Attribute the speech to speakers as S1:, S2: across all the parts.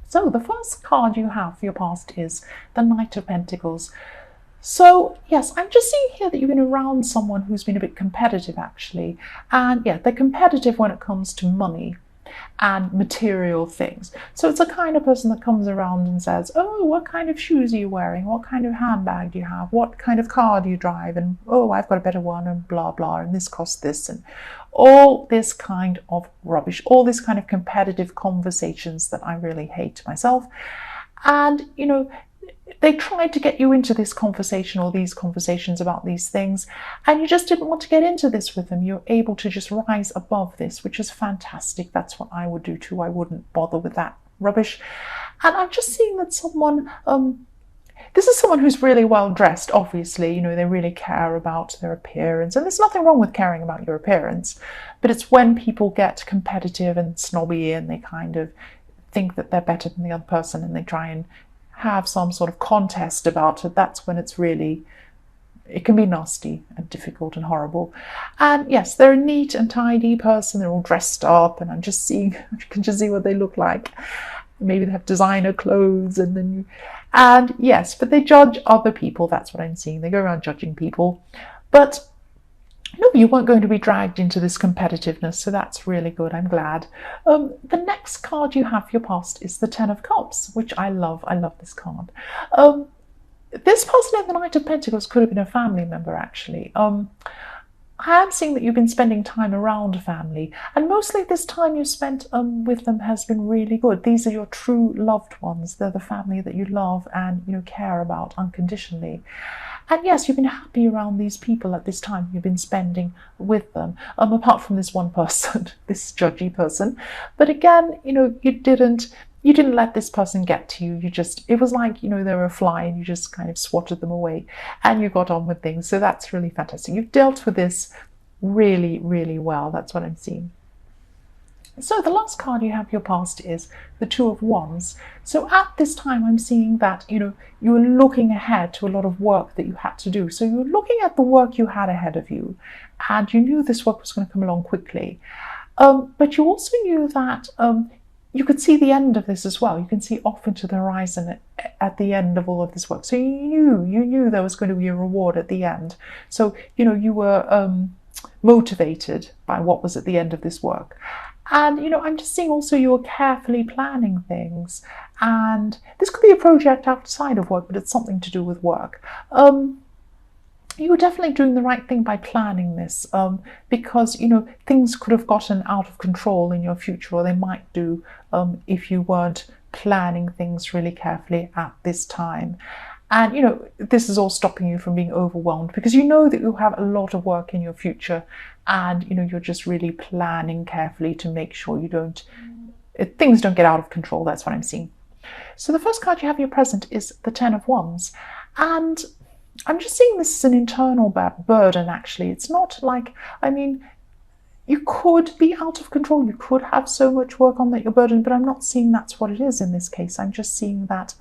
S1: So the first card you have for your past is the Knight of Pentacles. So yes, I'm just seeing here that you've been around someone who's been a bit competitive actually. And yeah, they're competitive when it comes to money and material things. So it's a kind of person that comes around and says, oh, what kind of shoes are you wearing? What kind of handbag do you have? What kind of car do you drive? And oh, I've got a better one, and blah, blah, and this costs this, and all this kind of rubbish, all this kind of competitive conversations that I really hate myself. And, you know, they tried to get you into this conversation or these conversations about these things, and you just didn't want to get into this with them. You're able to just rise above this, which is fantastic. That's what I would do too. I wouldn't bother with that rubbish. And I'm just seeing that someone, this is someone who's really well dressed, obviously. You know, they really care about their appearance, and there's nothing wrong with caring about your appearance, but it's when people get competitive and snobby and they kind of think that they're better than the other person and they try and have some sort of contest about it. That's when it's really, it can be nasty and difficult and horrible. And yes, they're a neat and tidy person. They're all dressed up, and I'm just seeing, you can just see what they look like. Maybe they have designer clothes, and yes, but they judge other people. That's what I'm seeing. They go around judging people, but no, you weren't going to be dragged into this competitiveness, so that's really good. I'm glad. The next card you have for your past is the Ten of Cups, which I love. I love this card. This person in the Knight of Pentacles could have been a family member, actually. I am seeing that you've been spending time around family, and mostly this time you spent with them has been really good. These are your true loved ones. They're the family that you love and, you know, care about unconditionally. And yes, you've been happy around these people at this time you've been spending with them, apart from this one person, this judgy person. But again, you know, you didn't let this person get to you. It was like, you know, they were a fly and you just kind of swatted them away and you got on with things. So that's really fantastic. You've dealt with this really, really well. That's what I'm seeing. So the last card you have your past is the Two of Wands. So at this time, I'm seeing that, you know, you were looking ahead to a lot of work that you had to do. So you were looking at the work you had ahead of you, and you knew this work was going to come along quickly. But you also knew that you could see the end of this as well. You can see off into the horizon at the end of all of this work. So you knew there was going to be a reward at the end. So, you know, you were motivated by what was at the end of this work. And, you know, I'm just seeing also you're carefully planning things. And this could be a project outside of work, but it's something to do with work. You were definitely doing the right thing by planning this, because, you know, things could have gotten out of control in your future, or they might do if you weren't planning things really carefully at this time. And, you know, this is all stopping you from being overwhelmed because you know that you have a lot of work in your future, and, you know, you're just really planning carefully to make sure things don't get out of control. That's what I'm seeing. So the first card you have in your present is the Ten of Wands. And I'm just seeing this as an internal burden, actually. It's not like, I mean, you could be out of control. You could have so much work on that you're burdened, but I'm not seeing that's what it is in this case. I'm just seeing that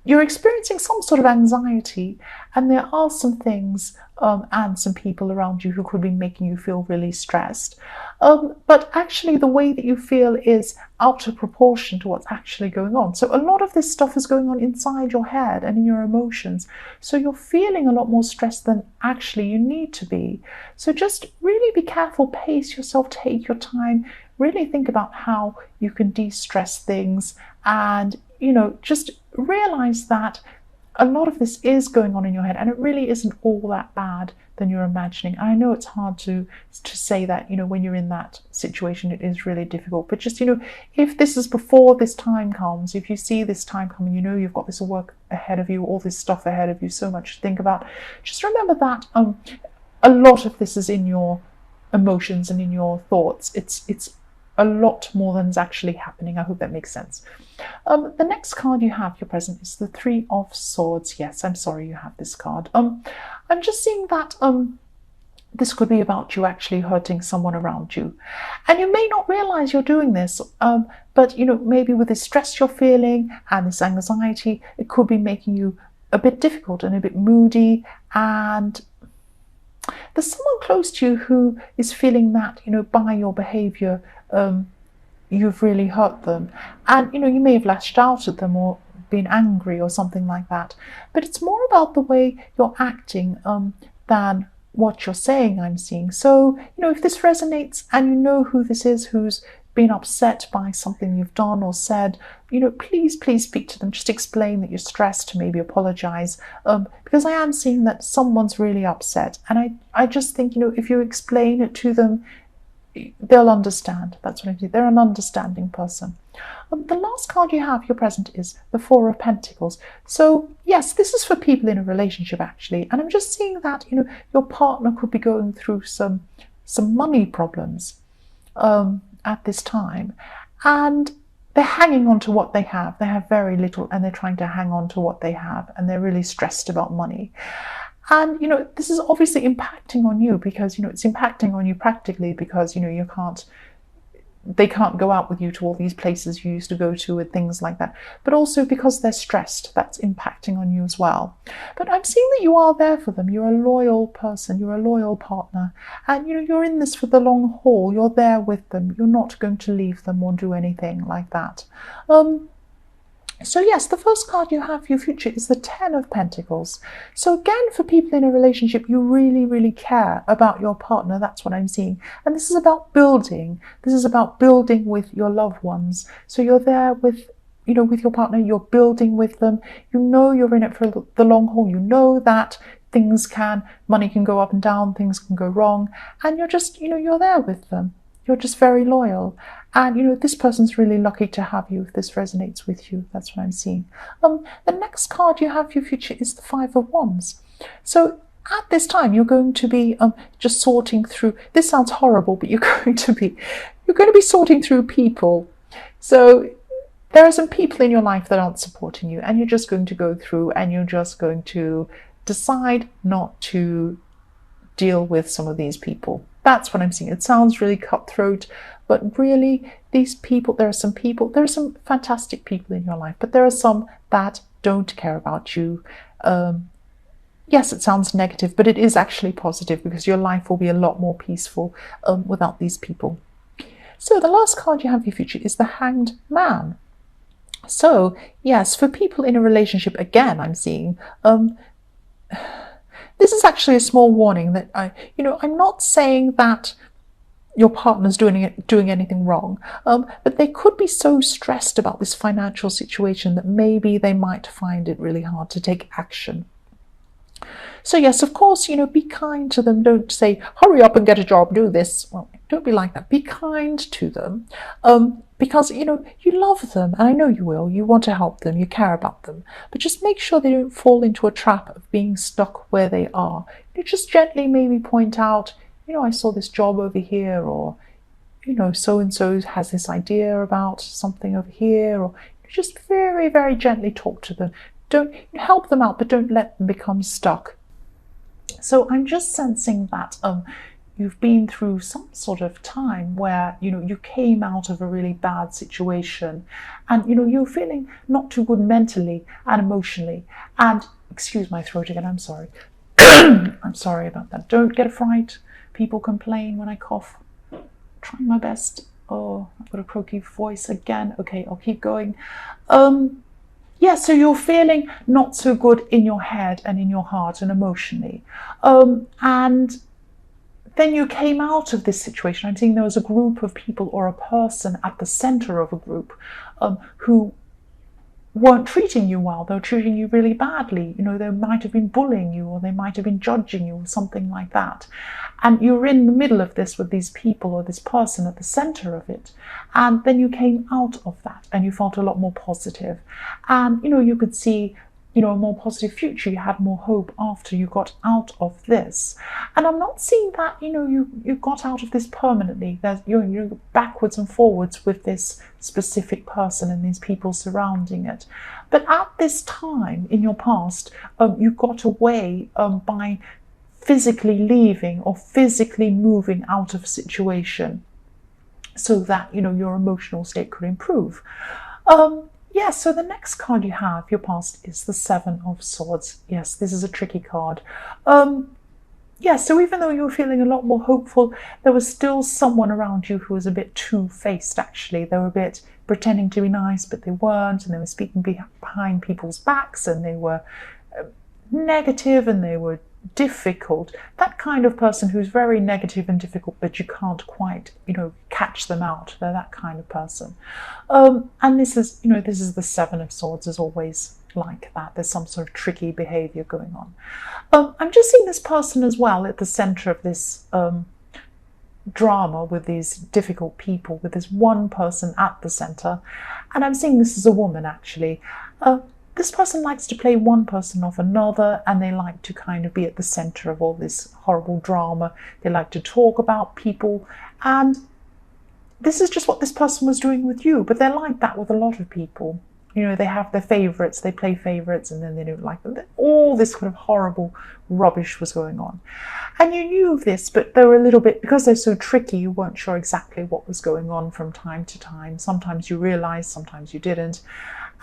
S1: you're experiencing some sort of anxiety, and there are some things and some people around you who could be making you feel really stressed. But actually the way that you feel is out of proportion to what's actually going on. So a lot of this stuff is going on inside your head and in your emotions. So you're feeling a lot more stressed than actually you need to be. So just really be careful, pace yourself, take your time, really think about how you can de-stress things, and, you know, just realize that a lot of this is going on in your head, and it really isn't all that bad than you're imagining. I know it's hard to say that, you know, when you're in that situation, it is really difficult. But just, you know, if this is before this time comes, if you see this time coming, you know you've got this work ahead of you, all this stuff ahead of you, so much to think about. Just remember that a lot of this is in your emotions and in your thoughts. It's a lot more than is actually happening. I hope that makes sense. The next card you have your present is the Three of Swords. Yes, I'm sorry you have this card. I'm just seeing that this could be about you actually hurting someone around you, and you may not realize you're doing this, but, you know, maybe with this stress you're feeling and this anxiety, it could be making you a bit difficult and a bit moody, and there's someone close to you who is feeling that, you know, by your behavior, you've really hurt them. And, you may have lashed out at them or been angry or something like that. But it's more about the way you're acting than what you're saying, I'm seeing. So, if this resonates and you know who this is who's been upset by something you've done or said, please speak to them. Just explain that you're stressed, maybe apologize, because I am seeing that someone's really upset. And I just think, if you explain it to them, they'll understand. That's what I do. They're an understanding person. The last card you have, your present, is the Four of Pentacles. So yes, this is for people in a relationship actually, and I'm just seeing that your partner could be going through some money problems at this time, and they're hanging on to what they have. They have very little, and they're trying to hang on to what they have, and they're really stressed about money. And this is obviously impacting on you because it's impacting on you practically because they can't go out with you to all these places you used to go to and things like that. But also because they're stressed, that's impacting on you as well. But I'm seeing that you are there for them. You're a loyal person, you're a loyal partner, and you're in this for the long haul. You're there with them. You're not going to leave them or do anything like that. So yes, the first card you have for your future is the Ten of Pentacles. So again, for people in a relationship, you really, really care about your partner. That's what I'm seeing. And this is about building. This is about building with your loved ones. So you're there with, with your partner, you're building with them. You're in it for the long haul. You know that money can go up and down, things can go wrong. And you're just, you're there with them. You're just very loyal. And, this person's really lucky to have you if this resonates with you. That's what I'm seeing. The next card you have for your future is the Five of Wands. So at this time, you're going to be just sorting through, this sounds horrible, but you're going to be sorting through people. So there are some people in your life that aren't supporting you, and you're just going to go through and you're just going to decide not to deal with some of these people. That's what I'm seeing. It sounds really cutthroat, but really there are some fantastic people in your life, but there are some that don't care about you. Yes, it sounds negative, but it is actually positive because your life will be a lot more peaceful without these people. So the last card you have for your future is the Hanged Man. So yes, for people in a relationship, again, I'm seeing this is actually a small warning that I'm not saying that your partner's doing anything wrong, but they could be so stressed about this financial situation that maybe they might find it really hard to take action. So yes, of course, be kind to them. Don't say, hurry up and get a job, do this. Well, don't be like that. Be kind to them because, you love them, and I know you will. You want to help them, you care about them. But just make sure they don't fall into a trap of being stuck where they are. Just gently maybe point out, I saw this job over here, or, so-and-so has this idea about something over here, or just very, very gently talk to them. Don't help them out, but don't let them become stuck. So I'm just sensing that you've been through some sort of time where, you came out of a really bad situation and, you're feeling not too good mentally and emotionally. And excuse my throat again, I'm sorry. I'm sorry about that. Don't get a fright. People complain when I cough. I'm trying my best. Oh, I've got a croaky voice again. Okay, I'll keep going. Yeah, so you're feeling not so good in your head and in your heart and emotionally. And then you came out of this situation. I'm seeing there was a group of people or a person at the center of a group who weren't treating you well. They were treating you really badly. They might have been bullying you, or they might have been judging you, or something like that. And you're in the middle of this with these people or this person at the center of it. And then you came out of that and you felt a lot more positive. And, you could see, a more positive future. You had more hope after you got out of this. And I'm not seeing that, you got out of this permanently. You're backwards and forwards with this specific person and these people surrounding it. But at this time in your past, you got away by physically leaving or physically moving out of a situation so that, your emotional state could improve. Yes, so the next card you have, your past, is the Seven of Swords. Yes, this is a tricky card. yeah, so even though you were feeling a lot more hopeful, there was still someone around you who was a bit two-faced, actually. They were a bit pretending to be nice, but they weren't, and they were speaking behind people's backs, and they were negative, and they were difficult. That kind of person who's very negative and difficult, but you can't quite, catch them out. They're that kind of person. And this is the Seven of Swords is always like that. There's some sort of tricky behavior going on. I'm just seeing this person as well at the center of this drama with these difficult people, with this one person at the center. And I'm seeing this as a woman, actually. This person likes to play one person off another, and they like to kind of be at the center of all this horrible drama. They like to talk about people, and this is just what this person was doing with you, but they're like that with a lot of people. They have their favorites, they play favorites, and then they don't like them. All this kind of horrible rubbish was going on. And you knew this, but they were a little bit, because they're so tricky, you weren't sure exactly what was going on from time to time. Sometimes you realized, sometimes you didn't.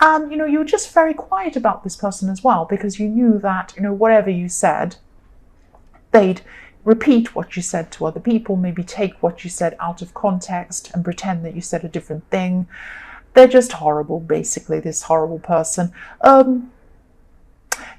S1: And, you were just very quiet about this person as well, because you knew that, whatever you said, they'd repeat what you said to other people, maybe take what you said out of context and pretend that you said a different thing. They're just horrible, basically, this horrible person.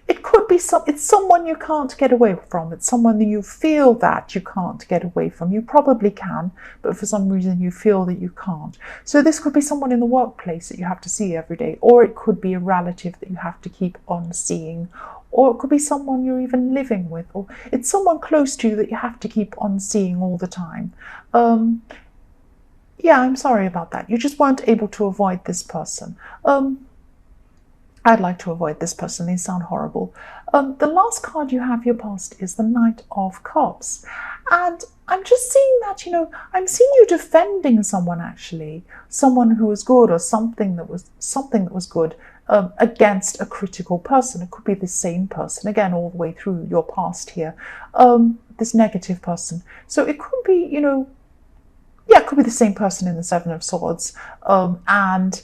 S1: It could be it's someone you can't get away from. It's someone that you feel that you can't get away from. You probably can, but for some reason you feel that you can't. So this could be someone in the workplace that you have to see every day, or it could be a relative that you have to keep on seeing, or it could be someone you're even living with, or it's someone close to you that you have to keep on seeing all the time. Yeah, I'm sorry about that. You just weren't able to avoid this person. I'd like to avoid this person. They sound horrible. The last card you have your past is the Knight of Cups. And I'm just seeing that, I'm seeing you defending someone, actually. Someone who was good, or something that was good, against a critical person. It could be the same person, again, all the way through your past here. This negative person. So it could be, it could be the same person in the Seven of Swords. And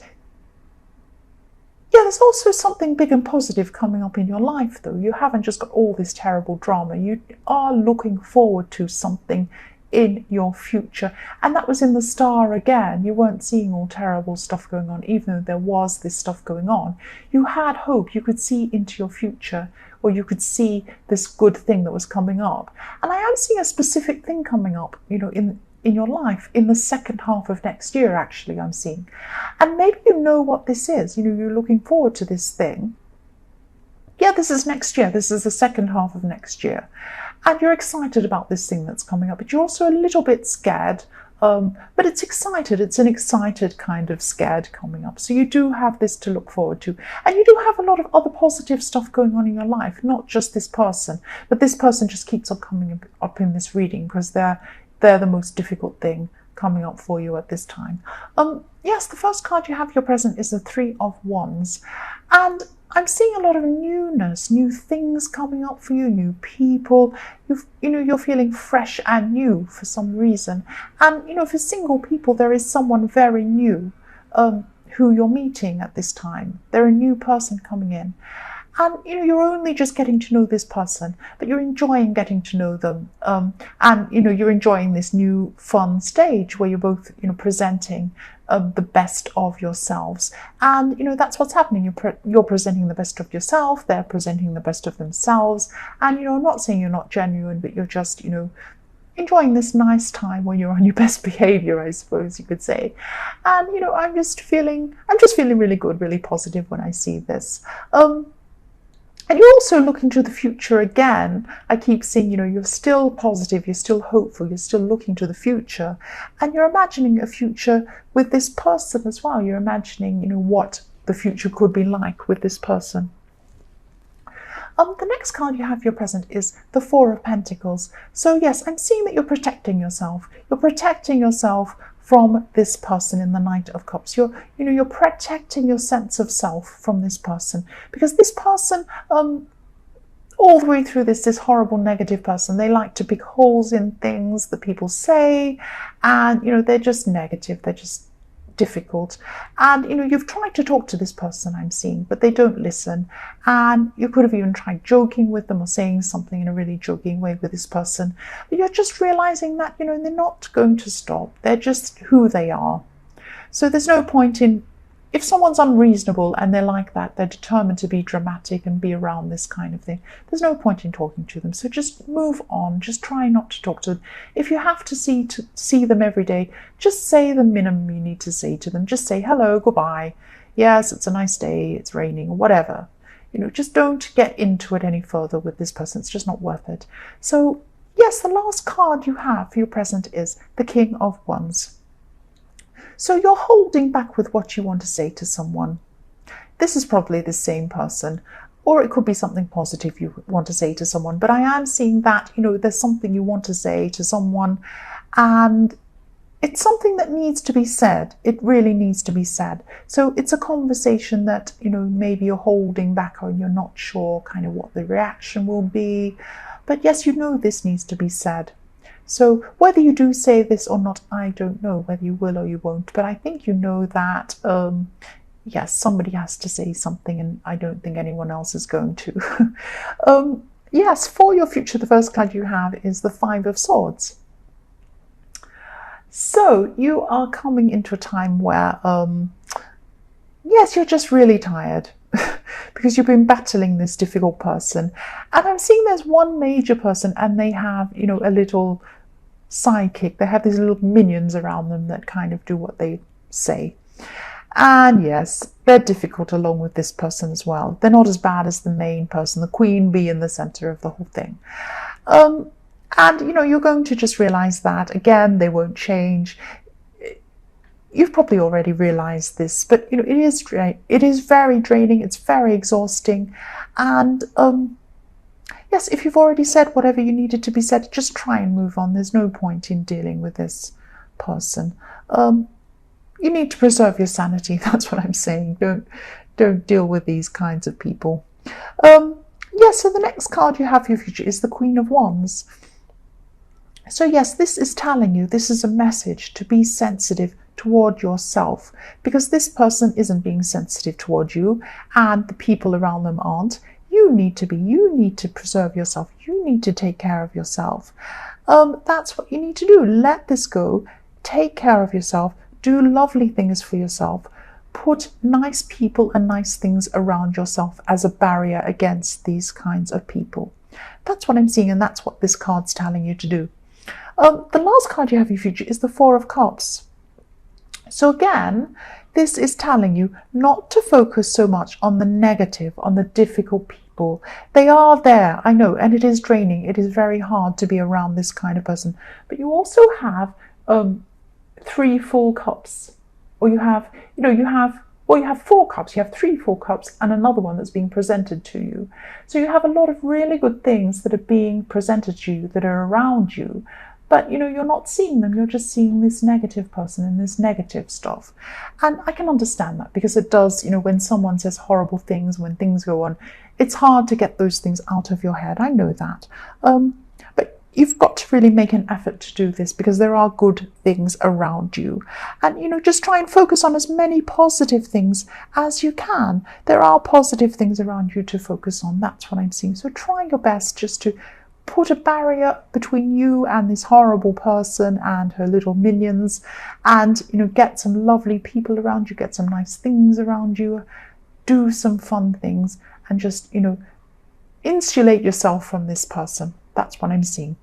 S1: yeah, there's also something big and positive coming up in your life, though. You haven't just got all this terrible drama. You are looking forward to something in your future. And that was in the Star again. You weren't seeing all terrible stuff going on, even though there was this stuff going on. You had hope. You could see into your future, or you could see this good thing that was coming up. And I am seeing a specific thing coming up, in your life in the second half of next year, actually, I'm seeing. And maybe you know what this is. You're looking forward to this thing. Yeah, this is next year. This is the second half of next year. And you're excited about this thing that's coming up, but you're also a little bit scared. But it's excited. It's an excited kind of scared coming up. So you do have this to look forward to. And you do have a lot of other positive stuff going on in your life, not just this person. But this person just keeps on coming up in this reading because they're the most difficult thing coming up for you at this time. Yes, the first card you have your present is the Three of Wands. And I'm seeing a lot of newness, new things coming up for you, new people. You're feeling fresh and new for some reason. And, for single people, there is someone very new who you're meeting at this time. They're a new person coming in. And, you're only just getting to know this person, but you're enjoying getting to know them. And, you're enjoying this new fun stage where you're both, presenting the best of yourselves. And, that's what's happening. You're presenting the best of yourself. They're presenting the best of themselves. And, I'm not saying you're not genuine, but you're just, enjoying this nice time when you're on your best behavior, I suppose you could say. And, I'm just feeling really good, really positive when I see this. And you're also looking to the future again. I keep seeing, you're still positive, you're still hopeful, you're still looking to the future. And you're imagining a future with this person as well. You're imagining, what the future could be like with this person. The next card you have your present is the Four of Pentacles. So yes, I'm seeing that you're protecting yourself. You're protecting yourself from this person in the Knight of Cups. You're protecting your sense of self from this person, because this person, all the way through this horrible negative person, they like to pick holes in things that people say, and they're just negative. They're just difficult. And, you've tried to talk to this person, I'm seeing, but they don't listen. And you could have even tried joking with them or saying something in a really joking way with this person. But you're just realizing that, they're not going to stop. They're just who they are. So there's no point in, if someone's unreasonable and they're like that, they're determined to be dramatic and be around this kind of thing, there's no point in talking to them. So just move on. Just try not to talk to them. If you have to see them every day, just say the minimum you need to say to them. Just say hello, goodbye. Yes, it's a nice day, it's raining, or whatever. Just don't get into it any further with this person. It's just not worth it. So yes, the last card you have for your present is the King of Wands. So you're holding back with what you want to say to someone. This is probably the same person, or it could be something positive you want to say to someone. But I am seeing that, there's something you want to say to someone, and it's something that needs to be said. It really needs to be said. So it's a conversation that, maybe you're holding back on, you're not sure kind of what the reaction will be. But yes, this needs to be said. So whether you do say this or not, I don't know whether you will or you won't. But I think that, yes, somebody has to say something, and I don't think anyone else is going to. Yes, for your future, the first card you have is the Five of Swords. So you are coming into a time where, yes, you're just really tired. Because you've been battling this difficult person. And I'm seeing there's one major person, and they have, a little sidekick. They have these little minions around them that kind of do what they say. And yes, they're difficult along with this person as well. They're not as bad as the main person, the queen bee in the center of the whole thing. And, you're going to just realize that, again, they won't change. You've probably already realized this, but it is very draining. It's very exhausting. And yes, if you've already said whatever you needed to be said, just try and move on. There's no point in dealing with this person. You need to preserve your sanity. That's what I'm saying. Don't deal with these kinds of people. Yes, so the next card you have for your future is the Queen of Wands. So yes, this is telling you, this is a message to be sensitive toward yourself, because this person isn't being sensitive toward you, and the people around them aren't. You need to preserve yourself. You need to take care of yourself. That's what you need to do. Let this go. Take care of yourself. Do lovely things for yourself. Put nice people and nice things around yourself as a barrier against these kinds of people. That's what I'm seeing, and that's what this card's telling you to do. The last card you have in your future is the Four of Cups. So again, this is telling you not to focus so much on the negative, on the difficult people. They are there, I know, and it is draining. It is very hard to be around this kind of person. But you also have 3 full cups, or you have 4 cups. You have 3 full cups and another one that's being presented to you. So you have a lot of really good things that are being presented to you, that are around you. But, you're not seeing them. You're just seeing this negative person and this negative stuff. And I can understand that, because it does, when someone says horrible things, when things go on, it's hard to get those things out of your head. I know that. But you've got to really make an effort to do this, because there are good things around you. And, just try and focus on as many positive things as you can. There are positive things around you to focus on. That's what I'm seeing. So try your best just to put a barrier between you and this horrible person and her little minions, and get some lovely people around you, get some nice things around you, do some fun things, and just insulate yourself from this person. That's what I'm seeing.